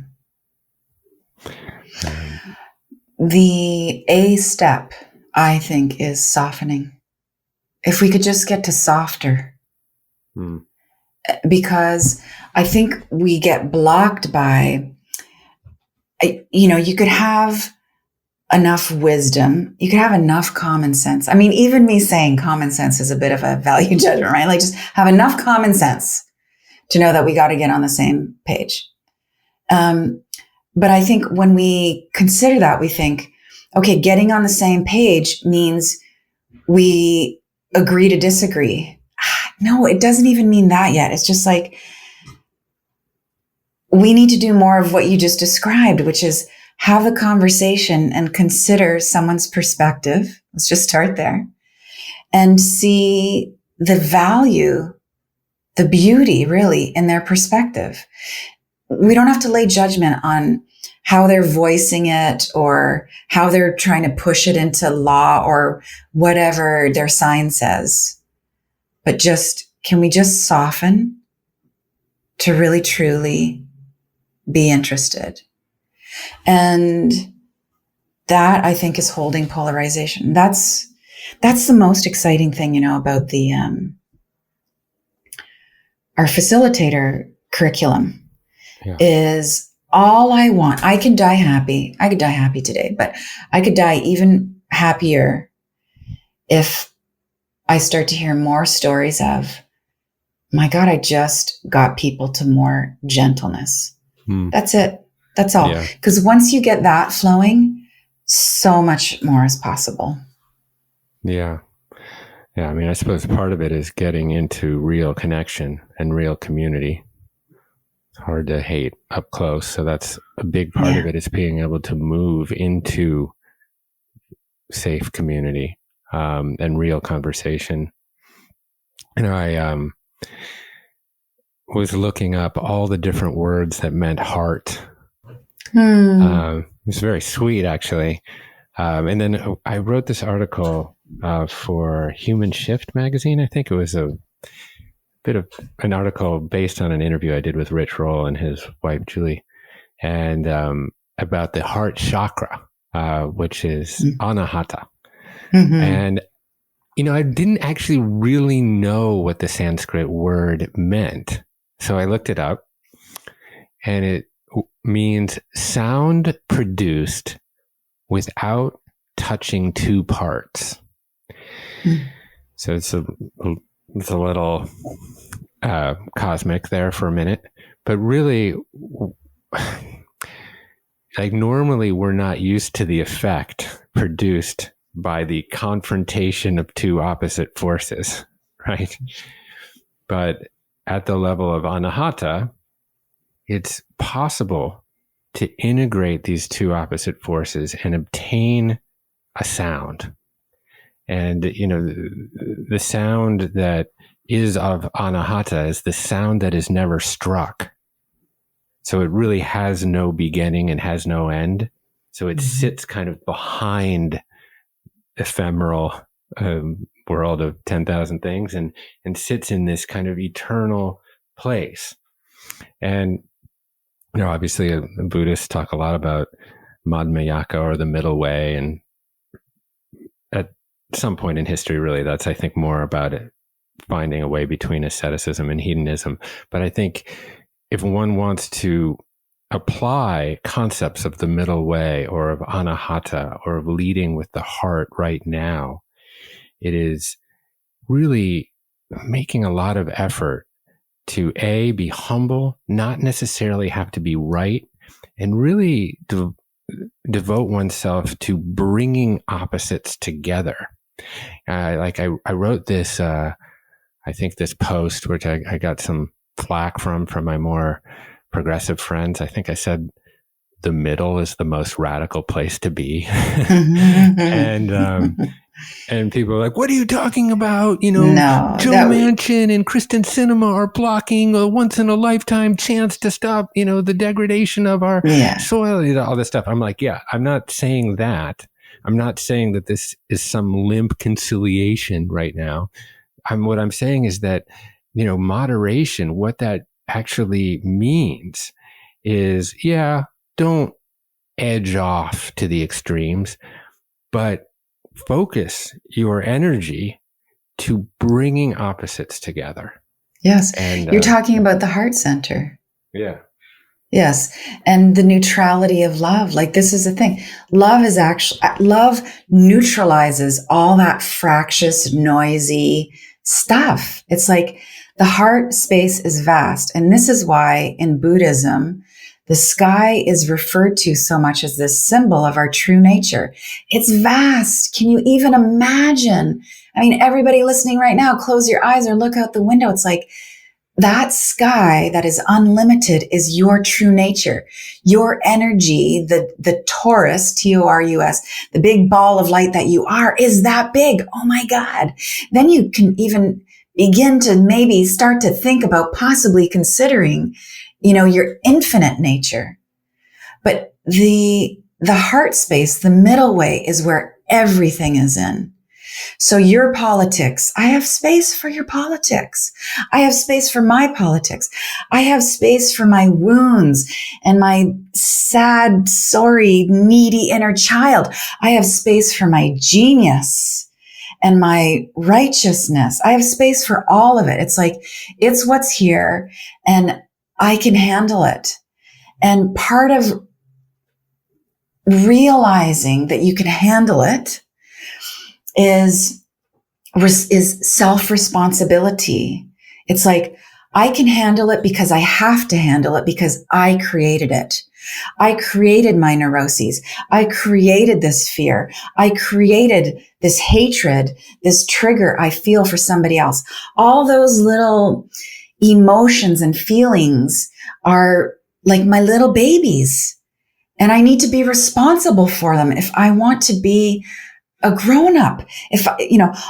The A step, I think, is softening. If we could just get to softer, because I think we get blocked by, you could have enough wisdom, you could have enough common sense. I mean, even me saying common sense is a bit of a value judgment, right? Like just have enough common sense to know that we got to get on the same page. But I think when we consider that, we think, okay, getting on the same page means we agree to disagree. No, it doesn't even mean that yet. It's just like, we need to do more of what you just described, which is have a conversation and consider someone's perspective. Let's just start there and see the value, the beauty really in their perspective. We don't have to lay judgment on how they're voicing it or how they're trying to push it into law or whatever their sign says. But can we just soften to really truly be interested? And that, I think, is holding polarization. That's the most exciting thing, about the our facilitator curriculum. Yeah. Is all I want. I could die happy. I could die happy today, but I could die even happier if I start to hear more stories of, my God, I just got people to more gentleness. That's it. That's all. Because once you get that flowing, so much more is possible. Yeah. Yeah. I mean, I suppose part of it is getting into real connection and real community. It's hard to hate up close. So that's a big part of it, is being able to move into safe community, and real conversation. I was looking up all the different words that meant heart. It was very sweet, actually. And then I wrote this article for Human Shift magazine. I think it was a bit of an article based on an interview I did with Rich Roll and his wife, Julie, and about the heart chakra, which is anahata. Mm-hmm. And, I didn't actually really know what the Sanskrit word meant. So I looked it up, and it means sound produced without touching two parts. So it's a little cosmic there for a minute, but really, like normally we're not used to the effect produced by the confrontation of two opposite forces, right? But at the level of anahata, it's possible to integrate these two opposite forces and obtain a sound. And, the sound that is of anahata, is the sound that is never struck. So it really has no beginning and has no end. So it sits kind of behind ephemeral world of 10,000 things and sits in this kind of eternal place. And, obviously Buddhists talk a lot about Madhyamaka, or the middle way. And at some point in history, really, that's, I think, more about it, finding a way between asceticism and hedonism. But I think if one wants to apply concepts of the middle way, or of anahata, or of leading with the heart right now, it is really making a lot of effort to be humble, not necessarily have to be right, and really devote oneself to bringing opposites together. I wrote this, I think this post, which I got some flack from my more progressive friends. I think I said the middle is the most radical place to be. And people are like, what are you talking about? Joe Manchin and Kristen Sinema are blocking a once in a lifetime chance to stop, the degradation of our soil, all this stuff. I'm like, I'm not saying that. I'm not saying that this is some limp conciliation right now. What I'm saying is that, moderation, what that actually means is, don't edge off to the extremes, but focus your energy to bringing opposites together. Yes. And you're talking about the heart center. Yeah. Yes. And the neutrality of love. Like, this is the thing. Love neutralizes all that fractious, noisy stuff. It's like the heart space is vast. And this is why in Buddhism, the sky is referred to so much as this symbol of our true nature. It's vast. Can you even imagine? I mean, everybody listening right now, close your eyes or look out the window. It's like that sky that is unlimited is your true nature. Your energy, the torus, T-O-R-U-S, the big ball of light that you are, is that big. Oh my God. Then you can even begin to maybe start to think about possibly considering your infinite nature. But the heart space, the middle way, is where everything is in. So your politics, I have space for your politics. I have space for my politics. I have space for my wounds and my sad, sorry, needy inner child. I have space for my genius and my righteousness. I have space for all of it. It's like, it's what's here, and I can handle it. And part of realizing that you can handle it is self-responsibility. It's like, I can handle it because I have to handle it because I created it. I created my neuroses. I created this fear. I created this hatred, this trigger I feel for somebody else. All those little emotions and feelings are like my little babies, and I need to be responsible for them if I want to be a grown-up. If,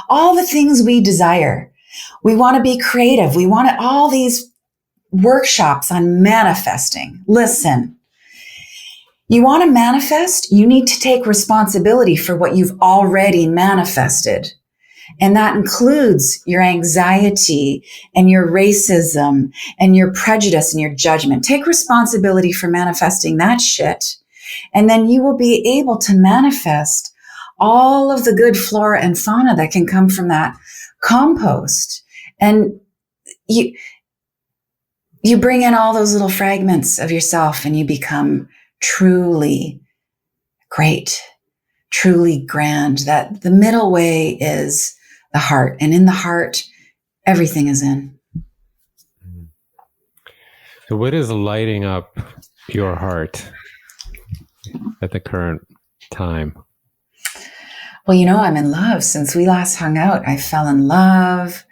all the things we desire, we want to be creative. We want all these workshops on manifesting. Listen, you want to manifest, you need to take responsibility for what you've already manifested. And that includes your anxiety and your racism and your prejudice and your judgment. Take responsibility for manifesting that shit. And then you will be able to manifest all of the good flora and fauna that can come from that compost. And you bring in all those little fragments of yourself, and you become truly great, truly grand. That the middle way is the heart, and in the heart, everything is in. So what is lighting up your heart at the current time? Well, I'm in love. Since we last hung out, I fell in love,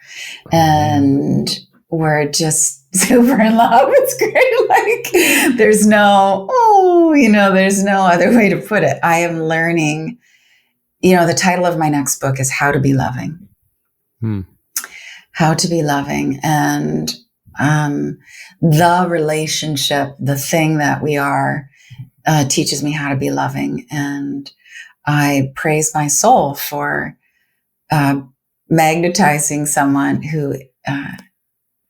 and we're just super in love. It's great. Like, there's no other way to put it. I am learning, the title of my next book is How to Be Loving. how to be loving, and the relationship, the thing that we are, teaches me how to be loving. And I praise my soul for magnetizing someone who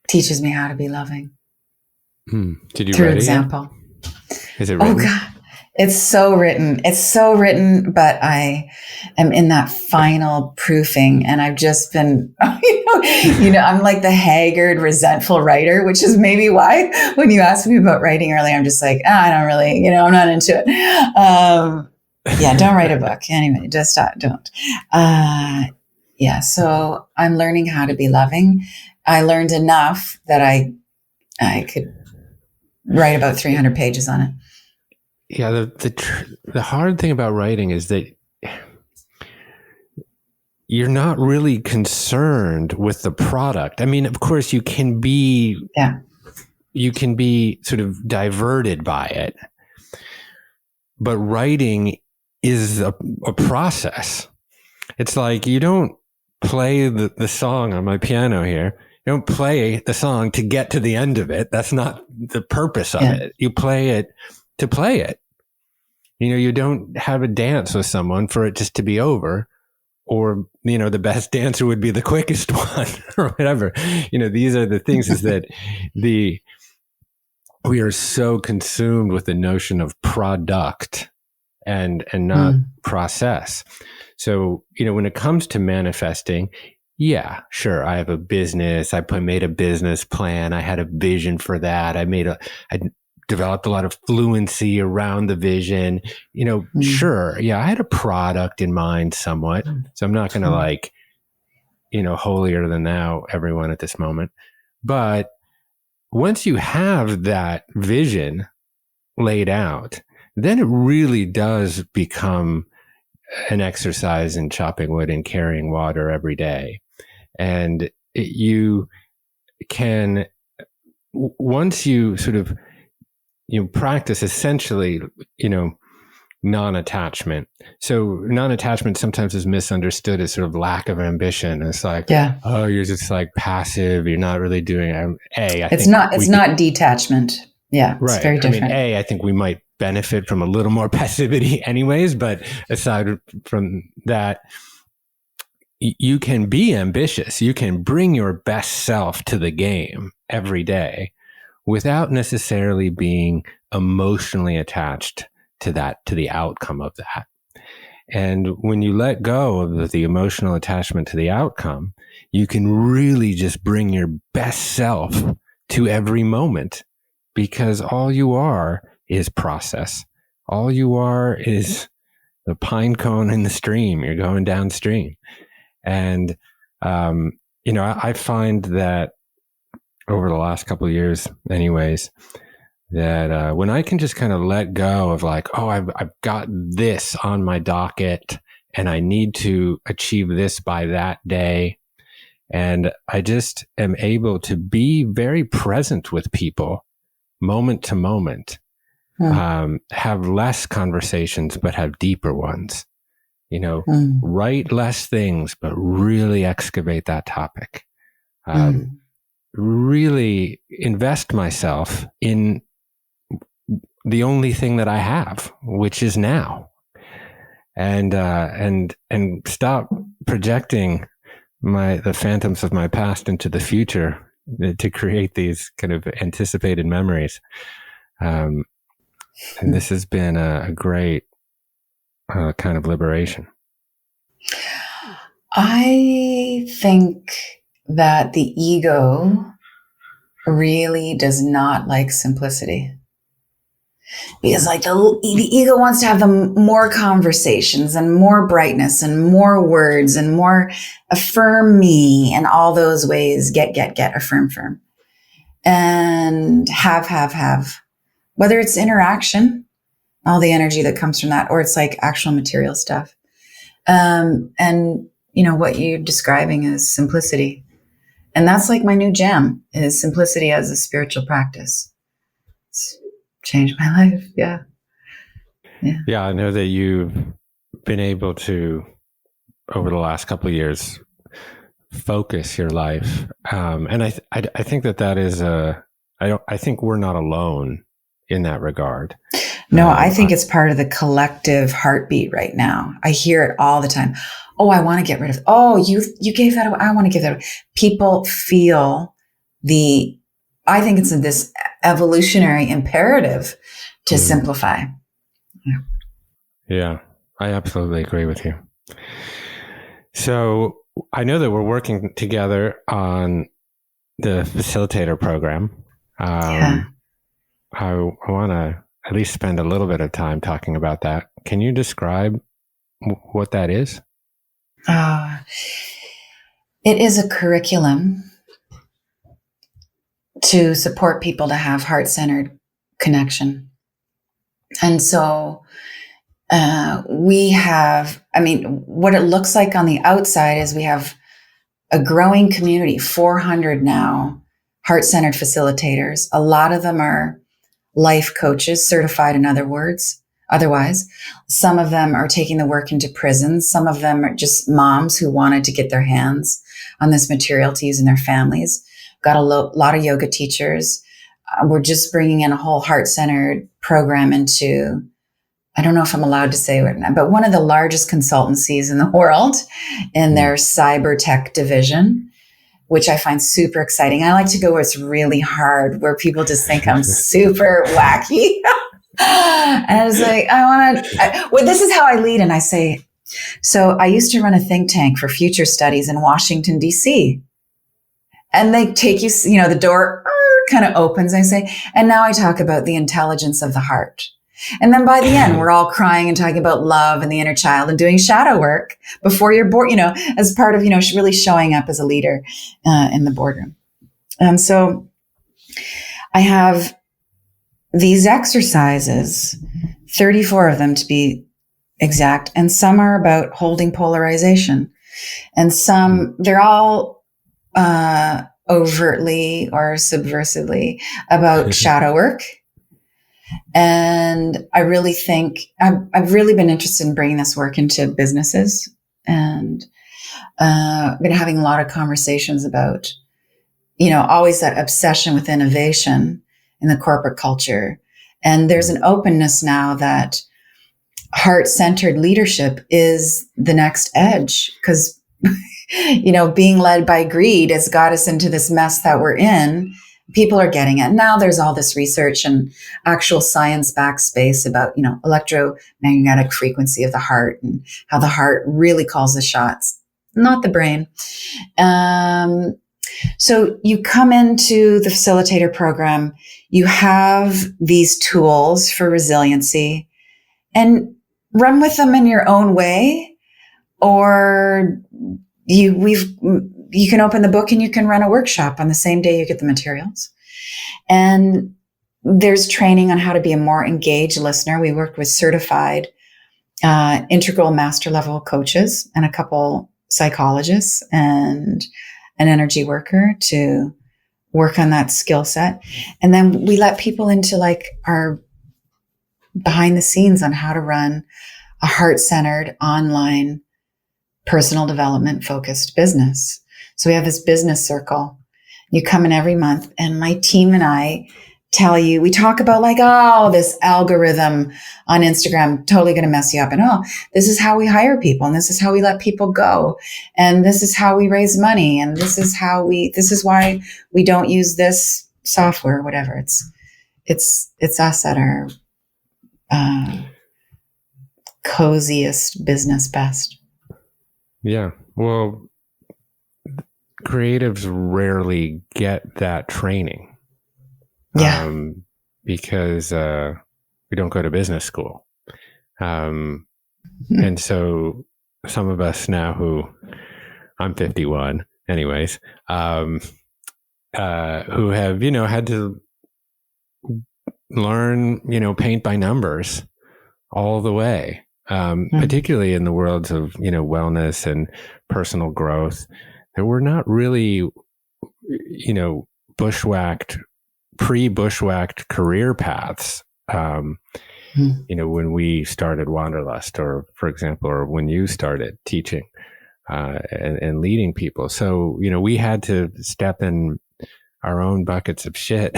teaches me how to be loving. Did you through write example? It yet? Is it written? Oh God, it's so written. It's so written, but I am in that final proofing, and I've just been, I'm like the haggard, resentful writer, which is maybe why when you asked me about writing earlier, I'm just like, I don't really, I'm not into it. Don't write a book anyway. Just don't. So I'm learning how to be loving. I learned enough that I could write about 300 pages on it. Yeah, the hard thing about writing is that you're not really concerned with the product. I mean, of course, you can be sort of diverted by it, but writing is a process. It's like you don't play the song on my piano here. You don't play the song to get to the end of it. That's not the purpose of it. You play it to play it. You don't have a dance with someone for it just to be over, or, the best dancer would be the quickest one or whatever. These are the things, is that we are so consumed with the notion of product and not process. So, when it comes to manifesting, yeah, sure. I have a business. I made a business plan. I had a vision for that. I developed a lot of fluency around the vision. Sure. Yeah, I had a product in mind somewhat. So I'm not going to holier than thou everyone at this moment. But once you have that vision laid out, then it really does become an exercise in chopping wood and carrying water every day. And you can, once you sort of, practice essentially, non-attachment. So non-attachment sometimes is misunderstood as sort of lack of ambition. It's like, oh, you're just like passive. You're not really doing It's not detachment. Yeah. It's very different. I think we might benefit from a little more passivity anyways, but aside from that, you can be ambitious. You can bring your best self to the game every day without necessarily being emotionally attached to the outcome of that. And when you let go of the emotional attachment to the outcome, you can really just bring your best self to every moment, because all you are is process. All you are is the pine cone in the stream. You're going downstream. And, I find that over the last couple of years anyways, that when I can just kind of let go of like, oh, I've got this on my docket and I need to achieve this by that day. And I just am able to be very present with people moment to moment, have less conversations, but have deeper ones. Write less things, but really excavate that topic. Really invest myself in the only thing that I have, which is now, and stop projecting the phantoms of my past into the future to create these kind of anticipated memories. And this has been a great kind of liberation. I think that the ego really does not like simplicity, because like the ego wants to have more conversations and more brightness and more words and more affirm me and all those ways, get, affirm, and have, whether it's interaction, all the energy that comes from that, or it's like actual material stuff. And what you're describing is simplicity. And that's like my new jam, is simplicity as a spiritual practice. It's changed my life. Yeah. I know that you've been able to, over the last couple of years, focus your life. And I think that is I think we're not alone in that regard. No, I think it's part of the collective heartbeat right now. I hear it all the time. Oh, I want to get rid of, oh, you gave that away. I want to give that away. People feel I think it's this evolutionary imperative to simplify. Yeah, I absolutely agree with you. So I know that we're working together on the facilitator program. I want to at least spend a little bit of time talking about that. Can you describe what that is? It is a curriculum to support people to have heart-centered connection. And so what it looks like on the outside is we have a growing community, 400 now, heart-centered facilitators. A lot of them are life coaches, certified in otherwise. Some of them are taking the work into prisons. Some of them are just moms who wanted to get their hands on this material to use in their families. Got a lot of yoga teachers. We're just bringing in a whole heart-centered program into, I don't know if I'm allowed to say it, but one of the largest consultancies in the world in their cyber tech division, which I find super exciting. I like to go where it's really hard, where people just think I'm super wacky. And it's like, this is how I lead. And I say, so I used to run a think tank for future studies in Washington, D.C. And they take you, the door kind of opens. I say, and now I talk about the intelligence of the heart. And then by the end, we're all crying and talking about love and the inner child and doing shadow work before you're born, as part of, really showing up as a leader in the boardroom. And so I have these exercises, 34 of them to be exact, and some are about holding polarization. And some, they're all overtly or subversively about shadow work. And I really think I've really been interested in bringing this work into businesses, and been having a lot of conversations about, always that obsession with innovation in the corporate culture. And there's an openness now that heart-centered leadership is the next edge, because, being led by greed has got us into this mess that we're in. People are getting it. Now there's all this research and actual science-backed space about, electromagnetic frequency of the heart and how the heart really calls the shots, not the brain. So you come into the facilitator program, you have these tools for resiliency, and run with them in your own way, or you can open the book and you can run a workshop on the same day you get the materials. And there's training on how to be a more engaged listener. We worked with certified integral master level coaches and a couple psychologists and an energy worker to work on that skill set. And then we let people into our behind the scenes on how to run a heart-centered online personal development focused business. So we have this business circle. You come in every month, and my team and I tell you, we talk about this algorithm on Instagram, totally going to mess you up. And this is how we hire people, and this is how we let people go. And this is how we raise money. And this is why we don't use this software, or whatever. It's us at our coziest business best. Yeah. Well, creatives rarely get that training. Yeah. Because we don't go to business school. And so some of us now I'm 51 anyways, who have, had to learn, paint by numbers all the way. Particularly in the worlds of, wellness and personal growth, that we're not really, pre-bushwhacked career paths. When we started Wanderlust, or for example, or when you started teaching, and leading people. So, we had to step in our own buckets of shit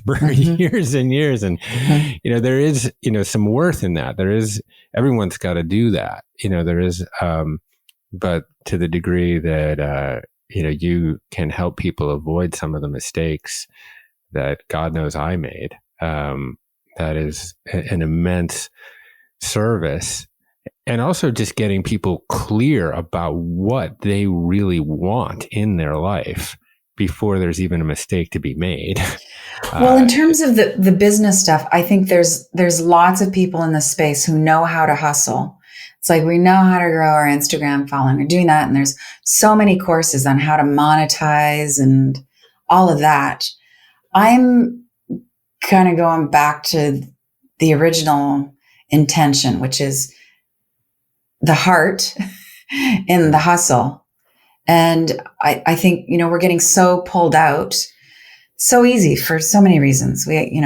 for years and years. And, there is, some worth in that. Everyone's got to do that. There is, but to the degree that, you can help people avoid some of the mistakes that God knows I made. That is an immense service. And also just getting people clear about what they really want in their life before there's even a mistake to be made. Well, in terms of the business stuff, I think there's lots of people in this space who know how to hustle. It's like we know how to grow our Instagram following. We're doing that. And there's so many courses on how to monetize and all of that. I'm kind of going back to the original intention, which is the heart in the hustle. And I think, we're getting so pulled out so easy for so many reasons. We,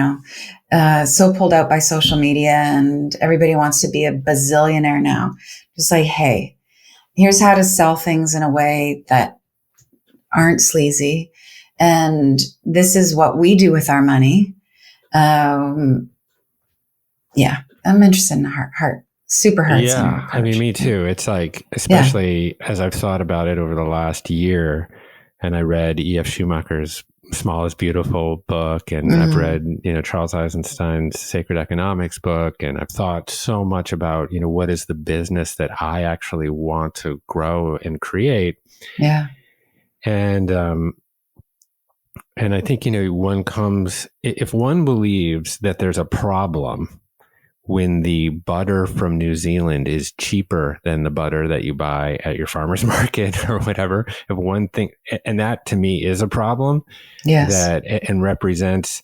so pulled out by social media, and everybody wants to be a bazillionaire now. Just like, hey, here's how to sell things in a way that aren't sleazy. And this is what we do with our money. I'm interested in heart. Super heart. Yeah, I mean, me too. It's like, especially as I've thought about it over the last year, and I read E.F. Schumacher's Small is Beautiful book, and I've read, Charles Eisenstein's Sacred Economics book, and I've thought so much about, what is the business that I actually want to grow and create. Yeah. And I think, if one believes that there's a problem when the butter from New Zealand is cheaper than the butter that you buy at your farmer's market or whatever, if one thing, and that to me is a problem, and represents,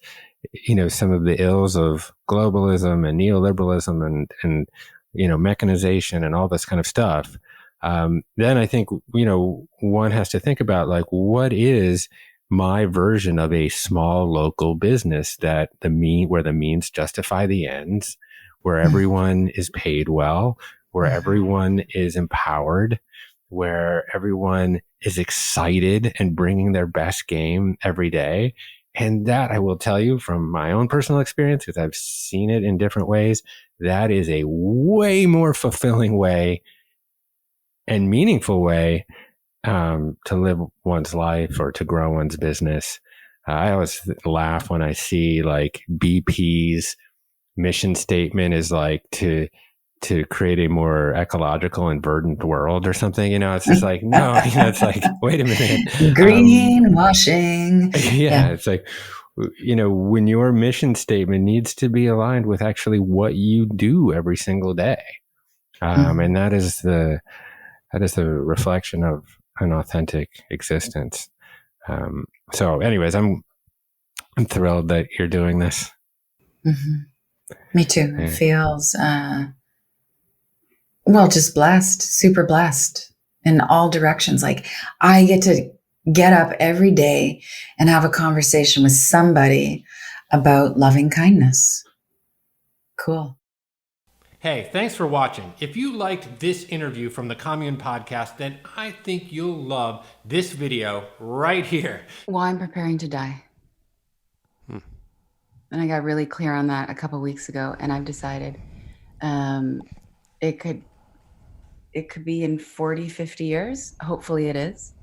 some of the ills of globalism and neoliberalism and mechanization and all this kind of stuff. Then I think, one has to think about, like, what is my version of a small local business where the means justify the ends, where everyone is paid well, where everyone is empowered, where everyone is excited and bringing their best game every day. And that, I will tell you from my own personal experience, because I've seen it in different ways, that is a way more fulfilling way and meaningful way to live one's life or to grow one's business. I always laugh when I see, like, BP's mission statement is like to create a more ecological and verdant world or something. It's just like, no, it's like, wait a minute. Greenwashing. It's like, when your mission statement needs to be aligned with actually what you do every single day. And that is the reflection of an authentic existence. So anyways, I'm thrilled that you're doing this. Me too. It feels, just blessed, super blessed in all directions. Like, I get to get up every day and have a conversation with somebody about loving kindness. Cool. Hey, thanks for watching. If you liked this interview from the Commune podcast, then I think you'll love this video right here. Well, I'm preparing to die. And I got really clear on that a couple of weeks ago, and I've decided it could be in 40, 50 years. Hopefully it is.